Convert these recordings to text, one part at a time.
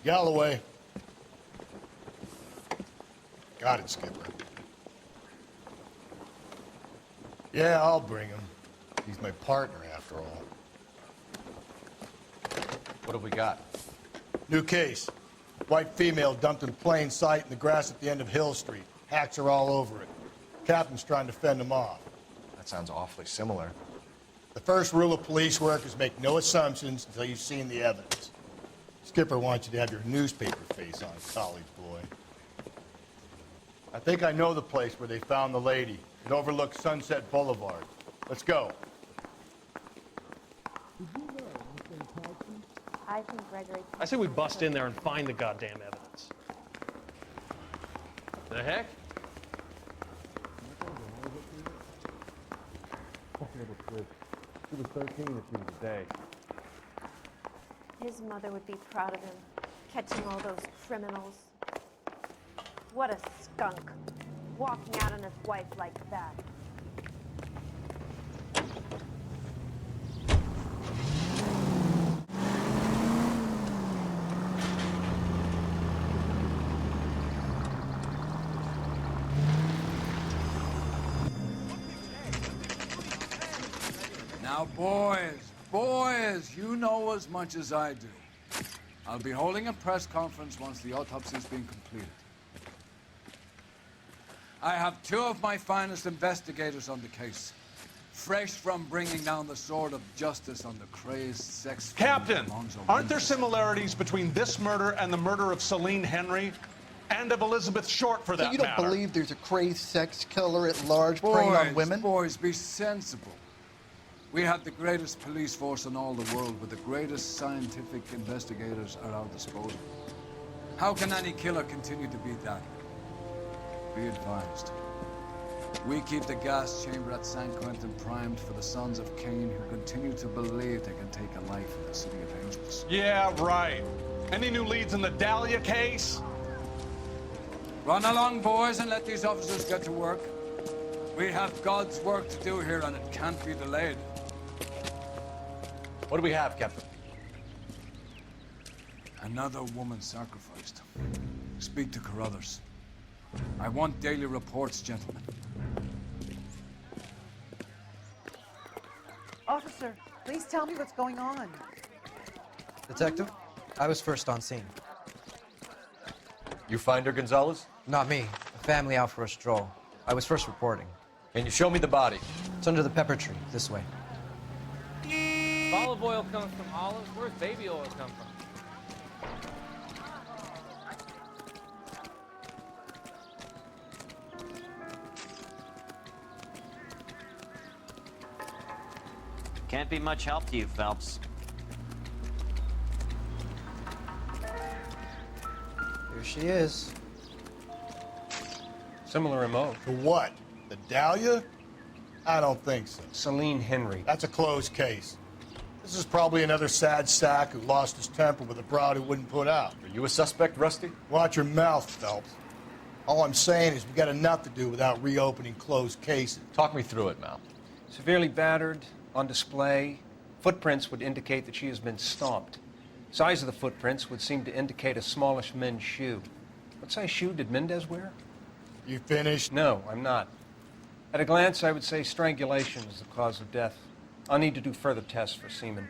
Galloway. Got it, Skipper. Yeah, I'll bring him. He's my partner, after all. What have we got? New case. White female dumped in plain sight in the grass at the end of Hill Street. Hacks are all over it. Captain's trying to fend them off. That sounds awfully similar. The first rule of police work is make no assumptions until you've seen the evidence. Skipper wants you to have your newspaper face on, college boy. I think I know the place where they found the lady. It overlooks Sunset Boulevard. Let's go. I think Gregory... I say we bust in there and find the goddamn evidence. The heck? She was 13 if she was a day. His mother would be proud of him, catching all those criminals. What a skunk, walking out on his wife like that. Now, boys, you know as much as I do. I'll be holding a press conference once the autopsy's been completed. I have two of my finest investigators on the case, fresh from bringing down the sword of justice on the crazed sex... Captain, aren't there similarities between this murder and the murder of Celine Henry? And of Elizabeth Short, for that So you don't matter? believe there's a crazed sex killer at large preying on women? Boys, be sensible. We have the greatest police force in all the world, with the greatest scientific investigators at our disposal. How can any killer continue to be that? Be advised. We keep the gas chamber at San Quentin primed for the sons of Cain who continue to believe they can take a life in the City of Angels. Yeah, right. Any new leads in the Dahlia case? Run along, boys, and let these officers get to work. We have God's work to do here, and it can't be delayed. What do we have, Captain? Another woman sacrificed. Speak to Carruthers. I want daily reports, gentlemen. Officer, please tell me what's going on. Detective, I was first on scene. You find her, Gonzalez? Not me. A family out for a stroll. I was first reporting. Can you show me the body? It's under the pepper tree, this way. If olive oil comes from olives, where's baby oil come from? Can't be much help to you, Phelps. Here she is. Similar MO. To what? The Dahlia? I don't think so. Celine Henry. That's a closed case. This is probably another sad sack who lost his temper with a broad who wouldn't put out. Are you a suspect, Rusty? Watch your mouth, Phelps. All I'm saying is we got enough to do without reopening closed cases. Talk me through it, Mal. Severely battered, on display. Footprints would indicate that she has been stomped. Size of the footprints would seem to indicate a smallish men's shoe. What size shoe did Mendez wear? You finished? No, I'm not. At a glance, I would say strangulation is the cause of death. I'll need to do further tests for semen.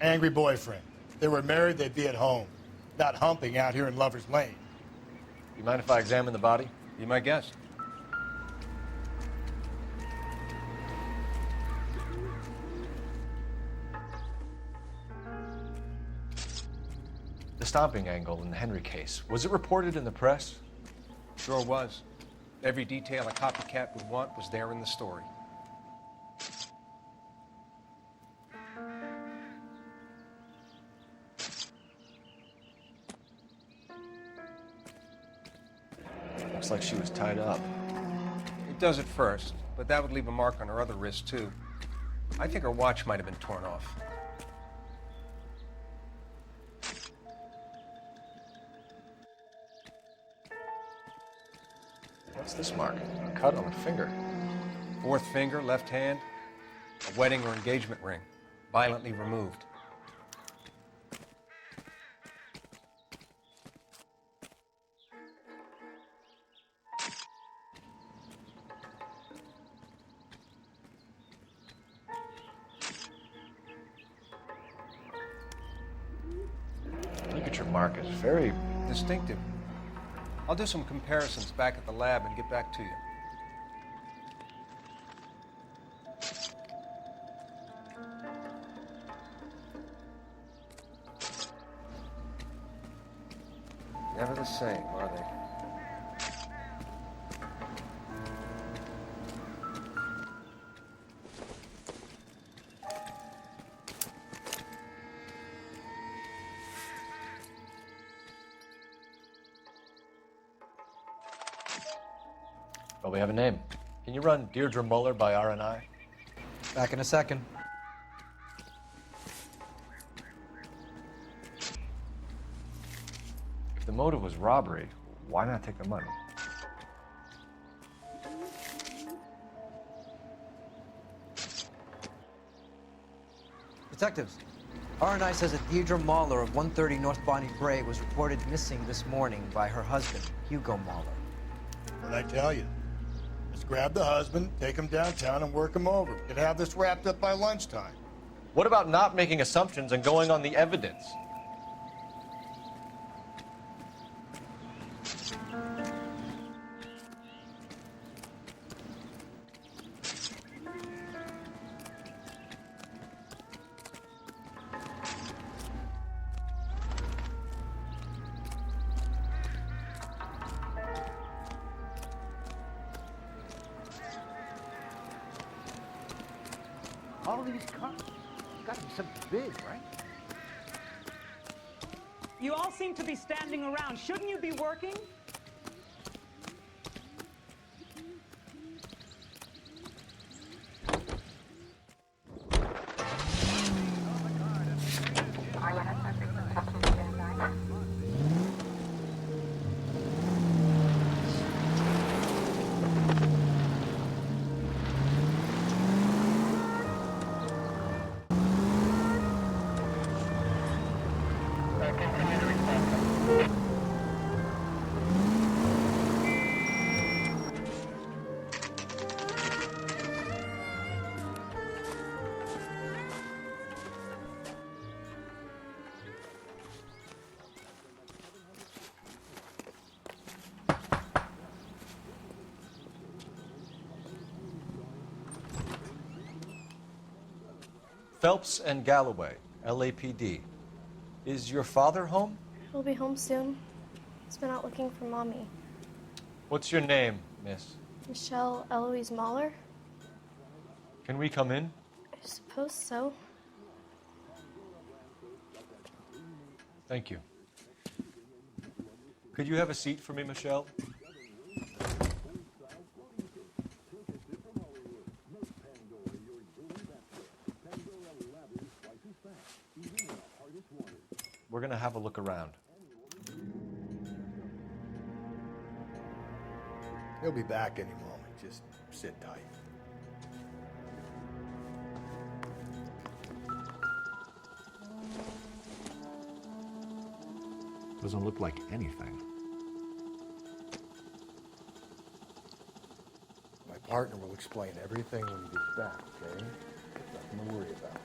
Angry boyfriend. If they were married, they'd be at home, not humping out here in Lover's Lane. You mind if I examine the body? Be my guest. The stomping angle in the Henry case, was it reported in the press? Sure was. Every detail a copycat would want was there in the story. Looks like she was tied up. It does at first, but that would leave a mark on her other wrist, too. I think her watch might have been torn off. What's this mark? A cut on the finger. Fourth finger, left hand, a wedding or engagement ring, violently removed. signature mark is very Distinctive. I'll do some comparisons back at the lab and get back to you. Never the same, are they? Well, we have a name. Can you run Deirdre Muller by RNI? Back in a second. If the motive was robbery, why not take the money? Detectives, RNI says that Deirdre Mahler of 130 North Bonnie Bray was reported missing this morning by her husband, Hugo Mahler. What'd I tell you? Let's grab the husband, take him downtown, and work him over. Could have this wrapped up by lunchtime. What about not making assumptions and going on the evidence? All of these cars, got to be something big, right? You all seem to be standing around. Shouldn't you be working? Phelps and Galloway, LAPD. Is your father home? He'll be home soon. He's been out looking for Mommy. What's your name, miss? Michelle Eloise Mahler? Can we come in? I suppose so. Thank you. Could you have a seat for me, Michelle? We're gonna have a look around. He'll be back any moment. Just sit tight. Doesn't look like anything. My partner will explain everything when he gets back, okay? Nothing to worry about.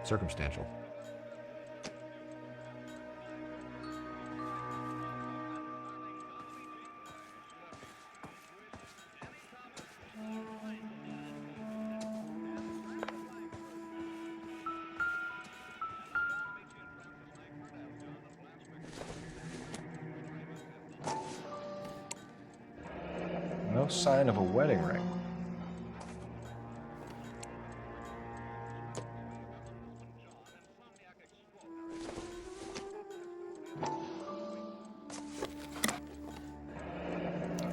Circumstantial. No sign of a wedding ring.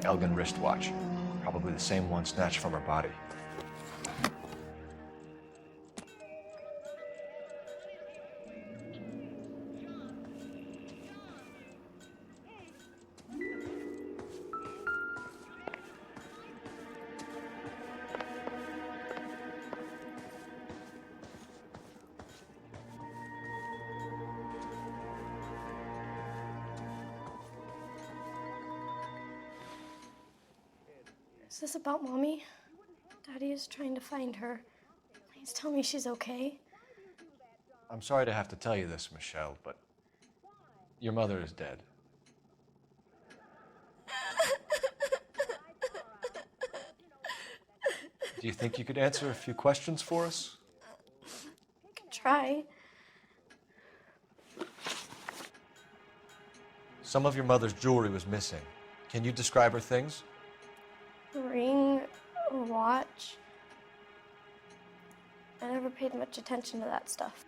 Elgin wristwatch. Probably the same one snatched from her body. Is this about Mommy? Daddy is trying to find her. Please tell me she's okay. I'm sorry to have to tell you this, Michelle, but your mother is dead. Do you think you could answer a few questions for us? I can try. Some of your mother's jewelry was missing. Can you describe her things? A ring, a watch. I never paid much attention to that stuff.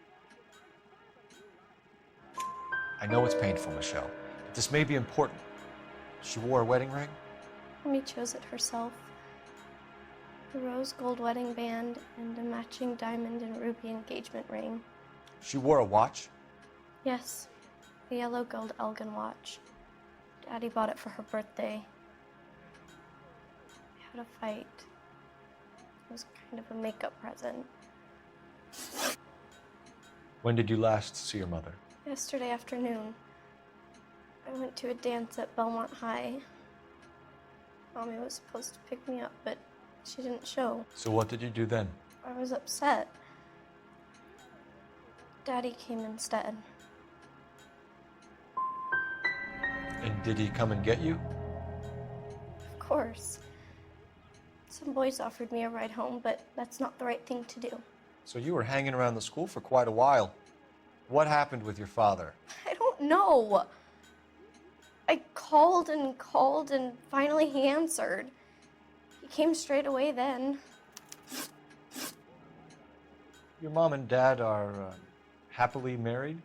I know it's painful, Michelle, but this may be important. She wore a wedding ring? Mommy chose it herself. A rose gold wedding band and a matching diamond and ruby engagement ring. She wore a watch? Yes, a yellow gold Elgin watch. Daddy bought it for her birthday. We had a fight. It was kind of a makeup present. When did you last see your mother? Yesterday afternoon, I went to a dance at Belmont High. Mommy was supposed to pick me up, but she didn't show. So what did you do then? I was upset. Daddy came instead. And did he come and get you? Of course. Some boys offered me a ride home, but that's not the right thing to do. So you were hanging around the school for quite a while. What happened with your father? I don't know. I called and finally he answered. He came straight away then. Your mom and dad are happily married?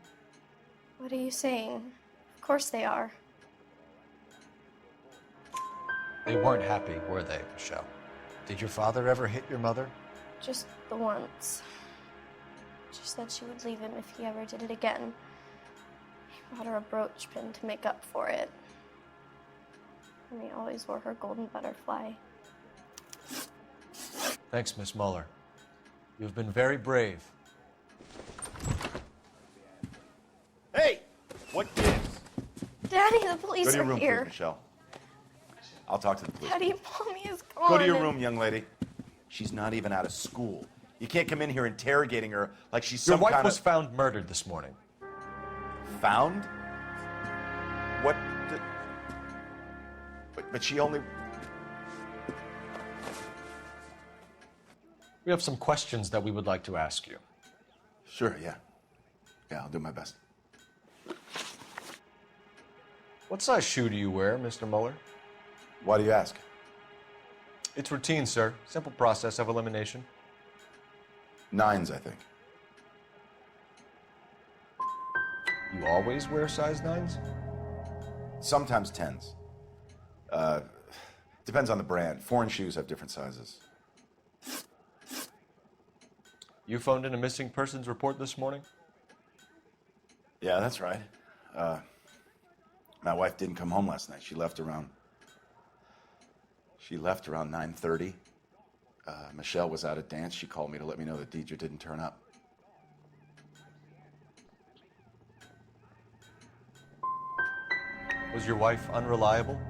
What are you saying? Of course they are. They weren't happy, were they, Michelle? Did your father ever hit your mother? Just the once. She said she would leave him if he ever did it again. He bought her a brooch pin to make up for it. And he always wore her golden butterfly. Thanks, Miss Muller. You've been very brave. Hey! What gives? Daddy, the police Go to your are room, here. please, Michelle. I'll talk to the police. Daddy, Mommy is gone. Go to your room, young lady. She's not even out of school. You can't come in here interrogating her like she's some Your wife kind was of... found murdered this morning. Found? What? But she only... We have some questions that we would like to ask you. Sure, yeah. Yeah, I'll do my best. What size shoe do you wear, Mr. Muller? Why do you ask? It's routine, sir. Simple process of elimination. 9s, I think. You always wear size 9s? Sometimes 10s. Depends on the brand. Foreign shoes have different sizes. You phoned in a missing persons report this morning? Yeah, that's right. My wife didn't come home last night. She left around 9:30. Michelle was out at dance. She called me to let me know that Deidre didn't turn up. Was your wife unreliable?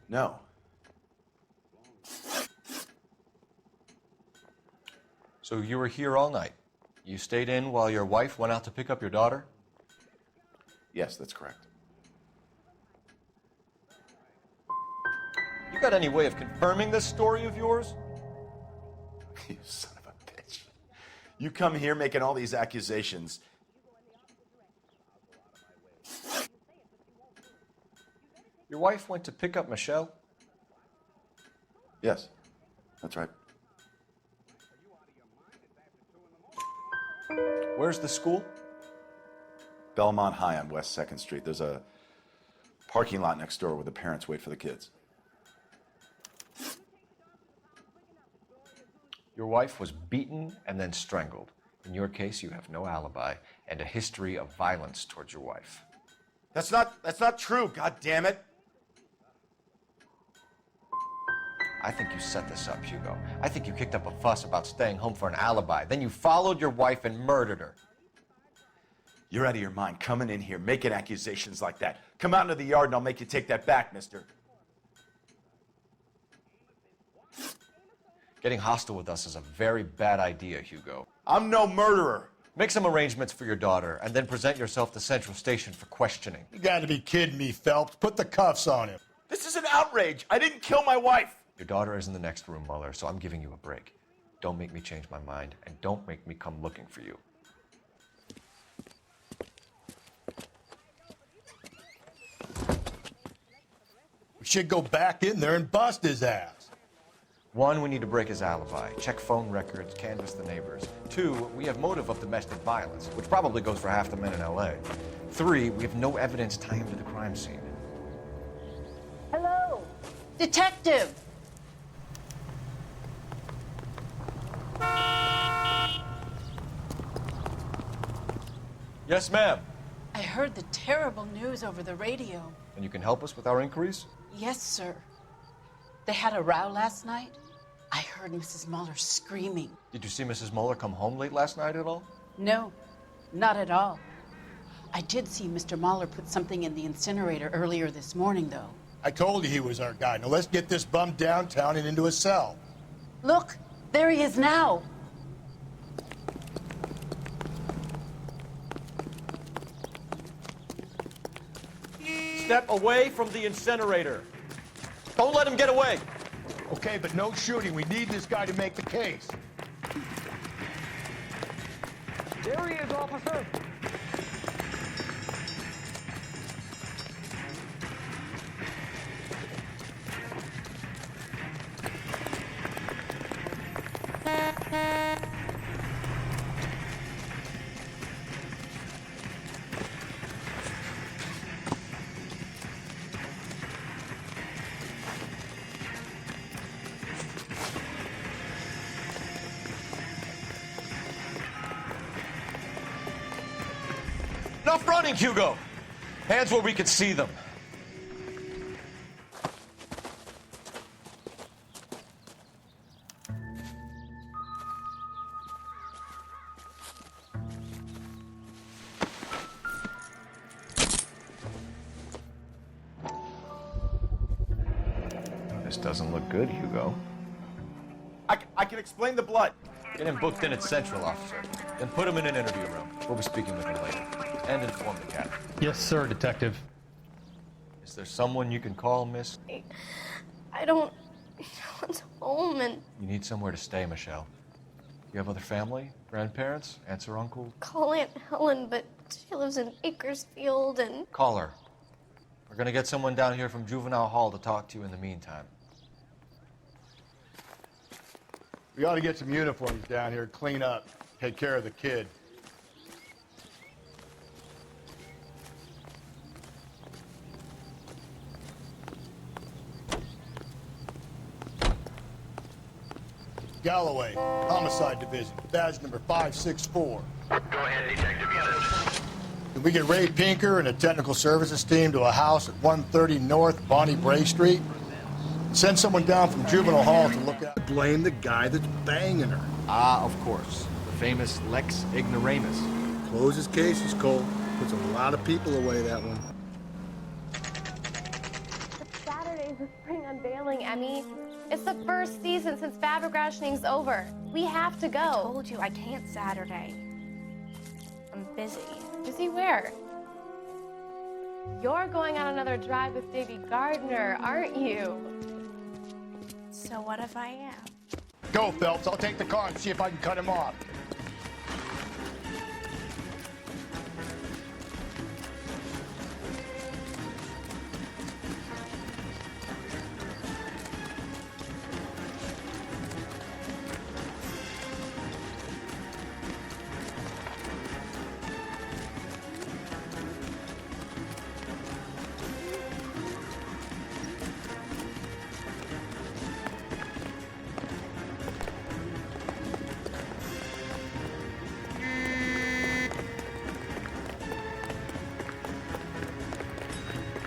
No. So you were here all night. You stayed in while your wife went out to pick up your daughter? Yes, that's correct. You got any way of confirming this story of yours? You son of a bitch. You come here making all these accusations. Your wife went to pick up Michelle? Yes, that's right. Where's the school? Belmont High on West 2nd Street. There's a parking lot next door where the parents wait for the kids. Your wife was beaten and then strangled. In your case, you have no alibi and a history of violence towards your wife. That's not true, God damn it. I think you set this up, Hugo. I think you kicked up a fuss about staying home for an alibi. Then you followed your wife and murdered her. You're out of your mind coming in here making accusations like that. Come out into the yard and I'll make you take that back, mister. Getting hostile with us is a very bad idea, Hugo. I'm no murderer. Make some arrangements for your daughter, and then present yourself to Central Station for questioning. You gotta be kidding me, Phelps. Put the cuffs on him. This is an outrage. I didn't kill my wife. Your daughter is in the next room, Mueller, so I'm giving you a break. Don't make me change my mind, and don't make me come looking for you. We should go back in there and bust his ass. 1, we need to break his alibi, check phone records, canvass the neighbors. 2, we have motive of domestic violence, which probably goes for half the men in L.A. 3, we have no evidence tying him to the crime scene. Hello? Detective! Yes, ma'am. I heard the terrible news over the radio. And you can help us with our inquiries? Yes, sir. They had a row last night. I heard Mrs. Mueller screaming. Did you see Mrs. Mueller come home late last night at all? No, not at all. I did see Mr. Mueller put something in the incinerator earlier this morning, though. I told you he was our guy. Now let's get this bum downtown and into a cell. Look, there he is now. Step away from the incinerator. Don't let him get away. Okay, but no shooting. We need this guy to make the case. There he is, officer. Enough running, Hugo. Hands where we can see them. This doesn't look good, Hugo. I can explain the blood. Get him booked in at Central, officer. Then put him in an interview room. We'll be speaking with him later. And inform the captain. Yes, sir, Detective. Is there someone you can call, miss? I don't want home, and You need somewhere to stay, Michelle. You have other family? Grandparents? Aunts or uncle? call Aunt Helen, but she lives in Bakersfield, and Call her. We're gonna get someone down here from Juvenile Hall to talk to you in the meantime. We ought to get some uniforms down here, clean up, take care of the kid. Galloway, Homicide Division, badge number 564. Go ahead, Detective Unit. Did we get Ray Pinker and a technical services team to a house at 130 North Bonnie Bray Street? Send someone down from Juvenile Hall to look at. Blame the guy that's banging her. Ah, of course. The famous Lex Ignoramus. Closes cases, Cole. Puts a lot of people away, that one. it's Saturday's the spring unveiling, Emmy. It's the first season since fabric rationing's over. We have to go. I told you I can't Saturday. I'm busy. Busy where? You're going on another drive with Davy Gardner, aren't you? So what if I am? Go, Phelps. I'll take the car and see if I can cut him off.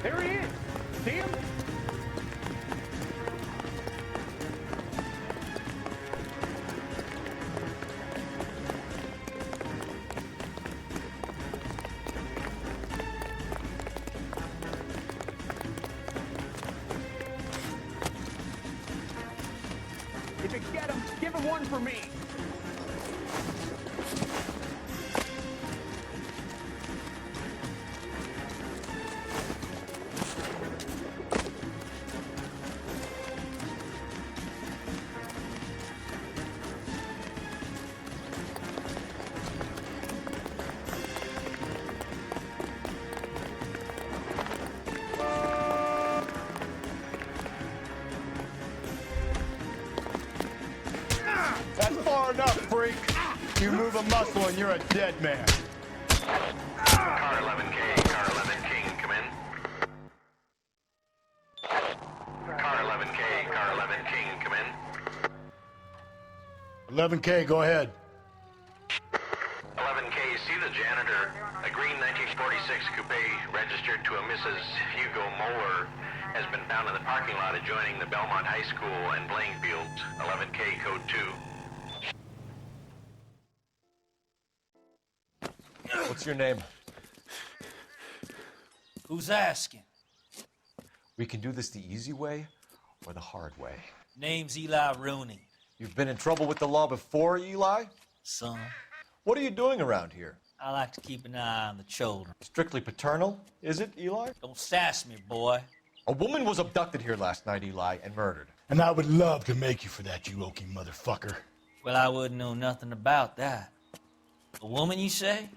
There he is. See him? If you get him, freak. You move a muscle and you're a dead man. Car 11K, Car 11 King, come in. Car 11K, Car 11 King, come in. 11K, go ahead. 11K, see the janitor. A green 1946 coupe registered to a Mrs. Hugo Moeller has been found in the parking lot adjoining the Belmont High School and playing fields. 11K, code 2. What's your name? Who's asking? We can do this the easy way or the hard way. Name's Eli Rooney. You've been in trouble with the law before, Eli? Son, What are you doing around here? I like to keep an eye on the children. Strictly paternal, is it, Eli? Don't sass me, boy. A woman was abducted here last night, Eli, and murdered. And I would love to make you for that, you oaky motherfucker. Well, I wouldn't know nothing about that. A woman, you say?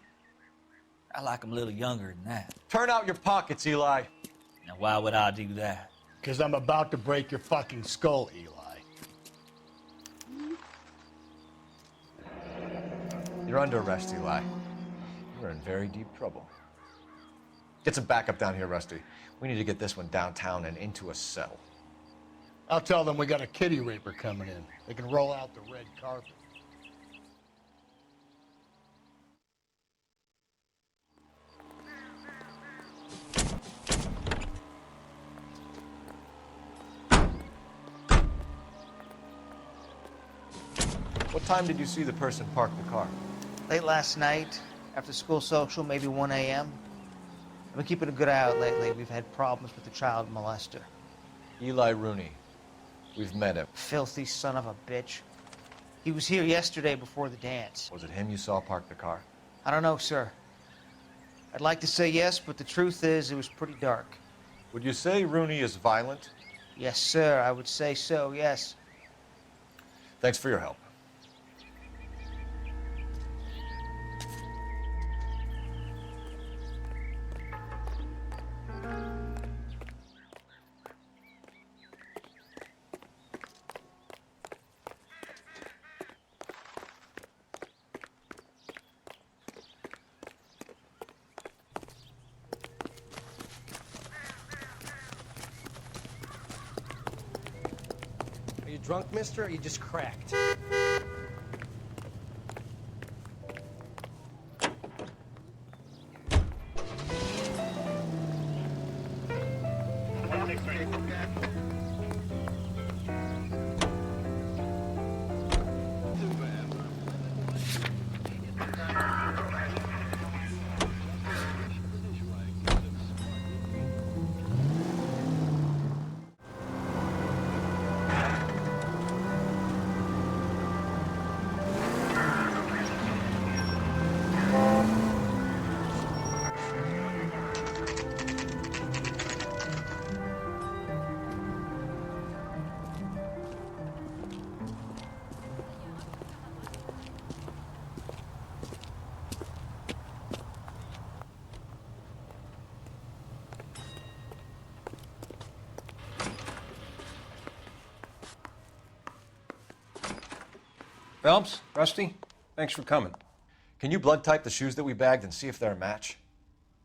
I like 'em a little younger than that. Turn out your pockets, Eli. Now, why would I do that? Because I'm about to break your fucking skull, Eli. You're under arrest, Eli. You're in very deep trouble. Get some backup down here, Rusty. We need to get this one downtown and into a cell. I'll tell them we got a kitty raper coming in. They can roll out the red carpet. What time did you see the person park the car? Late last night, after school social, maybe 1 a.m. I've been keeping a good eye out lately. We've had problems with the child molester. Eli Rooney. We've met him. Filthy son of a bitch. He was here yesterday before the dance. Was it him you saw park the car? I don't know, sir. I'd like to say yes, but the truth is it was pretty dark. Would you say Rooney is violent? Yes, sir, I would say so, yes. Thanks for your help. Are you drunk, mister, or are you just cracked? Phelps, Rusty, thanks for coming. Can you blood type the shoes that we bagged and see if they're a match?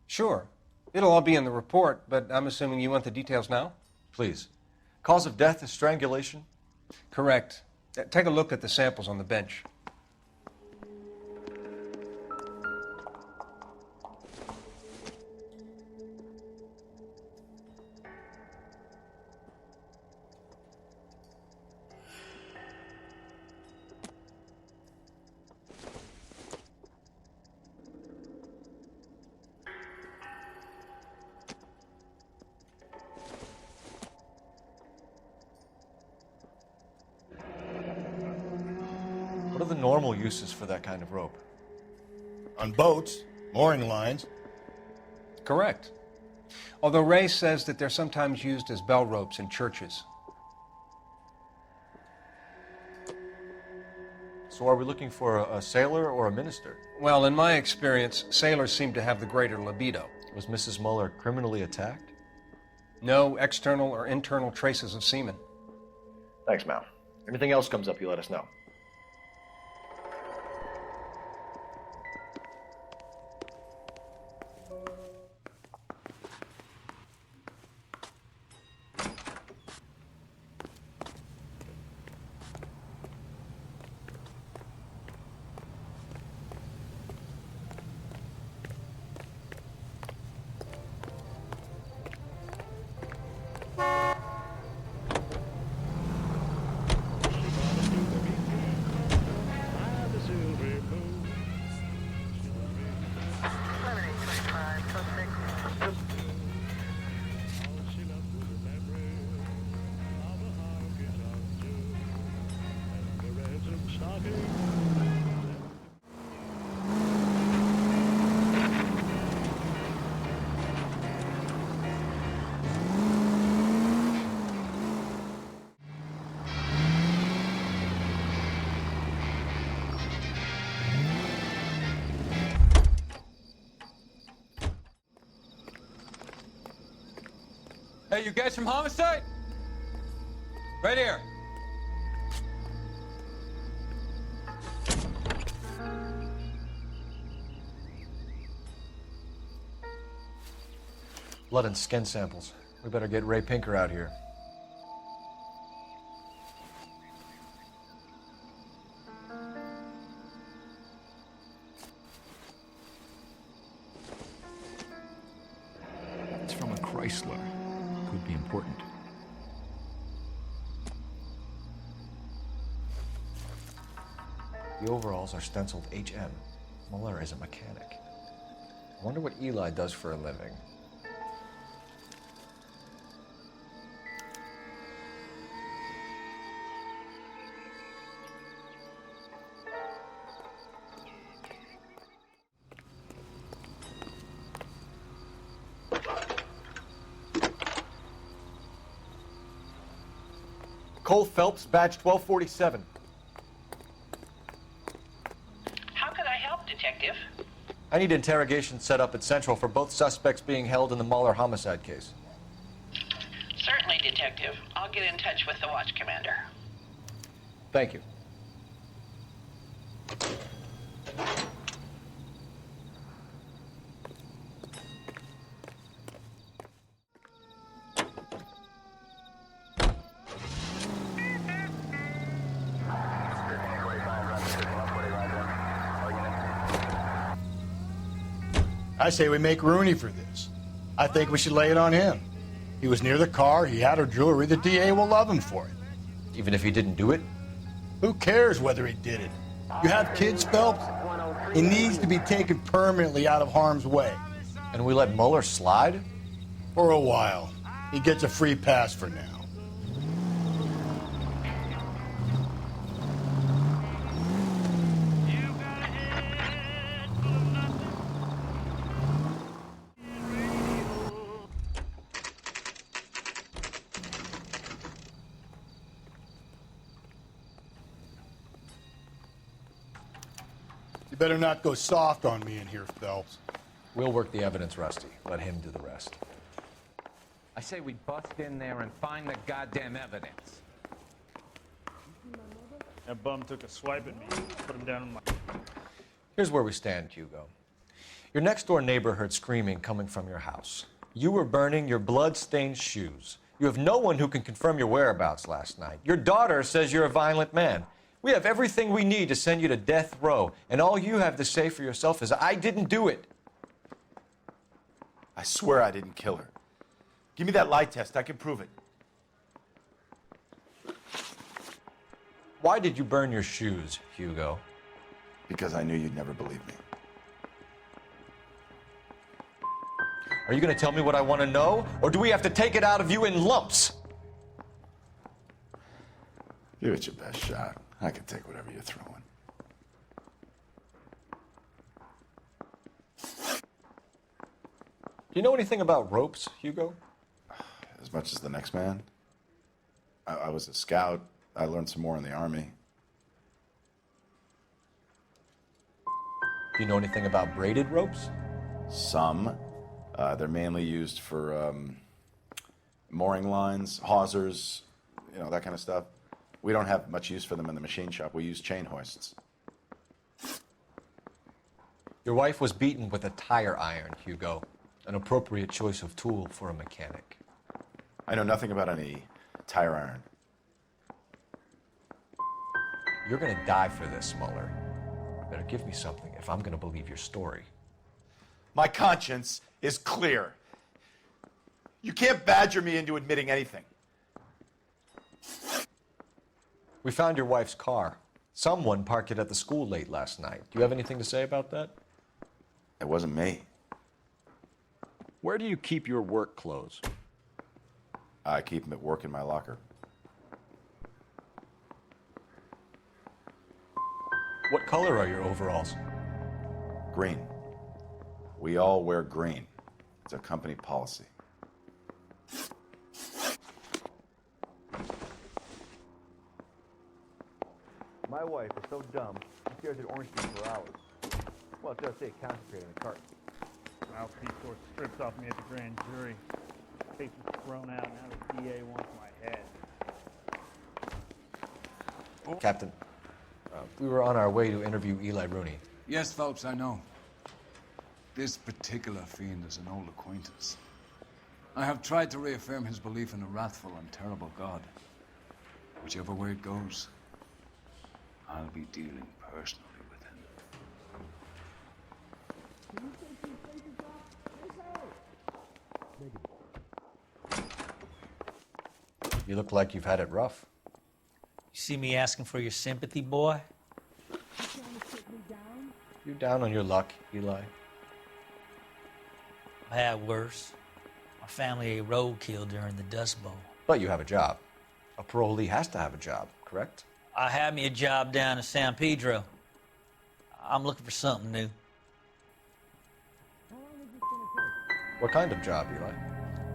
Sure. It'll all be in the report, but I'm assuming you want the details now? Please. Cause of death is strangulation? Correct. Take a look at the samples on the bench. What are the normal uses for that kind of rope? On boats, mooring lines. Correct. Although Ray says that they're sometimes used as bell ropes in churches. So are we looking for a sailor or a minister? Well, in my experience, sailors seem to have the greater libido. Was Mrs. Muller criminally attacked? No external or internal traces of semen. Thanks, Mal. Anything else comes up, you let us know. Hey, you guys from homicide? Right here. Blood and skin samples. We better get Ray Pinker out here. It's from a Chrysler. Could be important. The overalls are stenciled HM. Muller is a mechanic. I wonder what Eli does for a living. Cole Phelps, badge 1247. How can I help, Detective? I need interrogation set up at Central for both suspects being held in the Muller homicide case. Certainly, Detective. I'll get in touch with the watch commander. Thank you. I say we make Rooney for this. I think we should lay it on him. He was near the car, he had her jewelry, the DA will love him for it. Even if he didn't do it? Who cares whether he did it? You have kids, Phelps? He needs to be taken permanently out of harm's way. And we let Muller slide? For a while. He gets a free pass for now. You better not go soft on me in here, Phelps. We'll work the evidence, Rusty. Let him do the rest. I say we bust in there and find the goddamn evidence. That bum took a swipe at me. Put him down in my... Here's where we stand, Hugo. Your next-door neighbor heard screaming coming from your house. You were burning your blood-stained shoes. You have no one who can confirm your whereabouts last night. Your daughter says you're a violent man. We have everything we need to send you to death row, and all you have to say for yourself is, I didn't do it. I swear I didn't kill her. Give me that lie test. I can prove it. Why did you burn your shoes, Hugo? Because I knew you'd never believe me. Are you going to tell me what I want to know, or do we have to take it out of you in lumps? Give it your best shot. I can take whatever you're throwing. Do you know anything about ropes, Hugo? As much as the next man. I was a scout. I learned some more in the Army. Do you know anything about braided ropes? Some. They're mainly used for mooring lines, hawsers, you know, that kind of stuff. We don't have much use for them in the machine shop. We use chain hoists. Your wife was beaten with a tire iron, Hugo. An appropriate choice of tool for a mechanic. I know nothing about any tire iron. You're going to die for this, Muller. Better give me something if I'm going to believe your story. My conscience is clear. You can't badger me into admitting anything. We found your wife's car. Someone parked it at the school late last night. Do you have anything to say about that? It wasn't me. Where do you keep your work clothes? I keep them at work in my locker. What color are your overalls? Green. We all wear green. It's a company policy. My wife is so dumb, she stares at orange juice for hours. Well, it does say concentrate in the cart. Mouthpiece tore strips off me at the grand jury. papers thrown out. Now the DA wants my head. Captain, we were on our way to interview Eli Rooney. Yes, Phelps, I know. This particular fiend is an old acquaintance. I have tried to reaffirm his belief in a wrathful and terrible God. Whichever way it goes, I'll be dealing personally with him. You look like you've had it rough. You see me asking for your sympathy, boy? You down on your luck, Eli? I had worse. My family ate roadkill during the Dust Bowl. But you have a job. A parolee has to have a job, correct? I had me a job down in San Pedro. I'm looking for something new. What kind of job, Eli?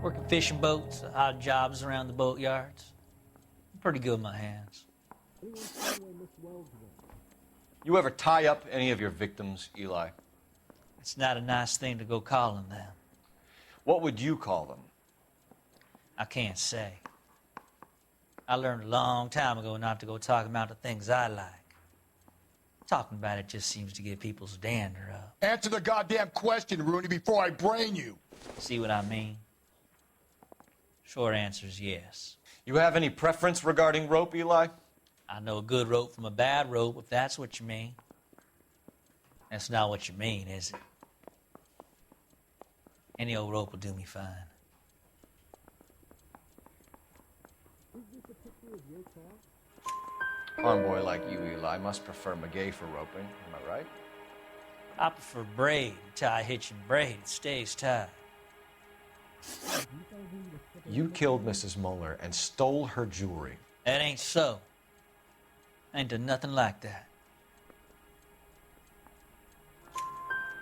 Working fishing boats, odd jobs around the boatyards. I'm pretty good with my hands. You ever tie up any of your victims, Eli? It's not a nice thing to go calling them. What would you call them? I can't say. I learned a long time ago not to go talking about the things I like. Talking about it just seems to get people's dander up. Answer the goddamn question, Rooney, before I brain you. See what I mean? Short answer is yes. You have any preference regarding rope, Eli? I know a good rope from a bad rope, if that's what you mean. That's not what you mean, is it? Any old rope will do me fine. Farm boy like you, Eli, must prefer McGay for roping. Am I right? I prefer braid. Tie hitching braid. It stays tied. You killed Mrs. Moeller and stole her jewelry. That ain't so. I ain't done nothing like that.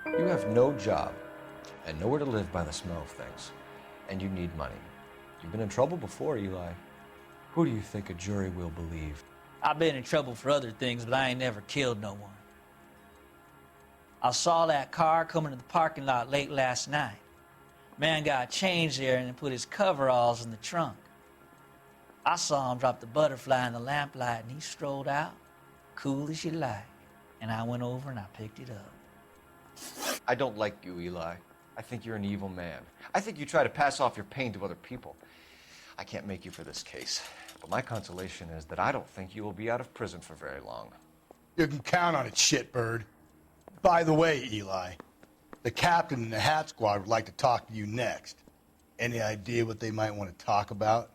You have no job and nowhere to live by the smell of things. And you need money. You've been in trouble before, Eli. Who do you think a jury will believe? I've been in trouble for other things, but I ain't never killed no one. I saw that car coming to the parking lot late last night. Man got changed there and put his coveralls in the trunk. I saw him drop the butterfly in the lamplight and he strolled out, cool as you like. And I went over and I picked it up. I don't like you, Eli. I think you're an evil man. I think you try to pass off your pain to other people. I can't make you for this case, but my consolation is that I don't think you will be out of prison for very long. You can count on it, shitbird. By the way, Eli, the captain and the hat squad would like to talk to you next. Any idea what they might want to talk about?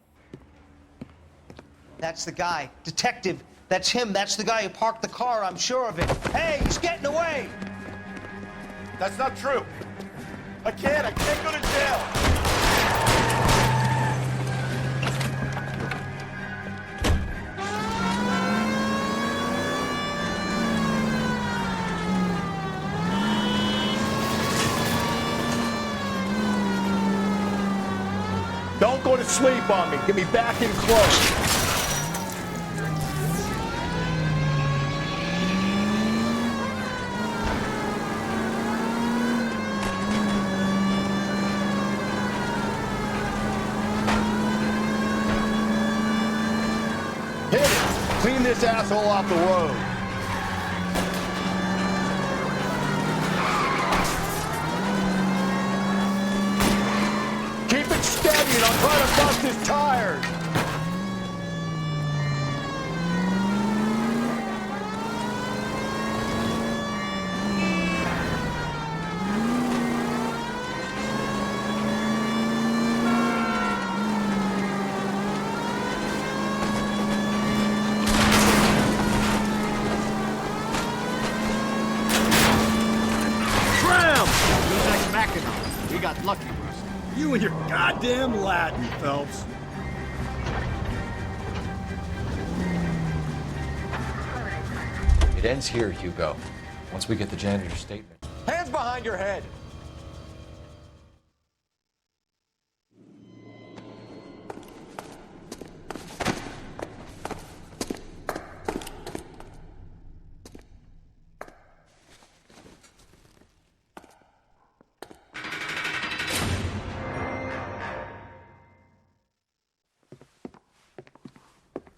That's the guy. Detective, that's him. That's the guy who parked the car, I'm sure of it. Hey, he's getting away! That's not true. I can't go to jail. Don't go to sleep on me. Get me back in close. Hit it. Clean this asshole off the road. Keep it steady and I'll try to bust his tires. We got lucky, Russ. You and your goddamn Latin, Phelps. It ends here, Hugo. Once we get the janitor's statement. Hands behind your head!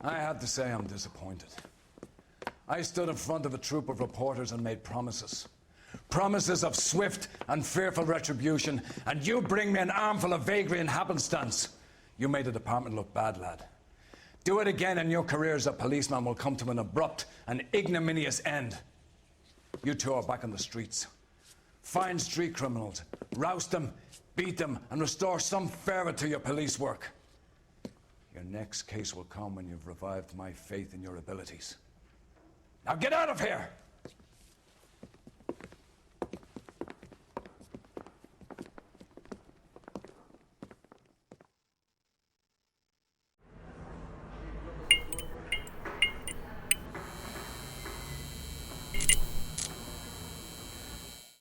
I have to say I'm disappointed. I stood in front of a troop of reporters and made promises. Promises of swift and fearful retribution, and you bring me an armful of vagary and happenstance. You made the department look bad, lad. Do it again and your career as a policeman will come to an abrupt and ignominious end. You two are back on the streets. Find street criminals, roust them, beat them, and restore some fervor to your police work. Your next case will come when you've revived my faith in your abilities. Now get out of here!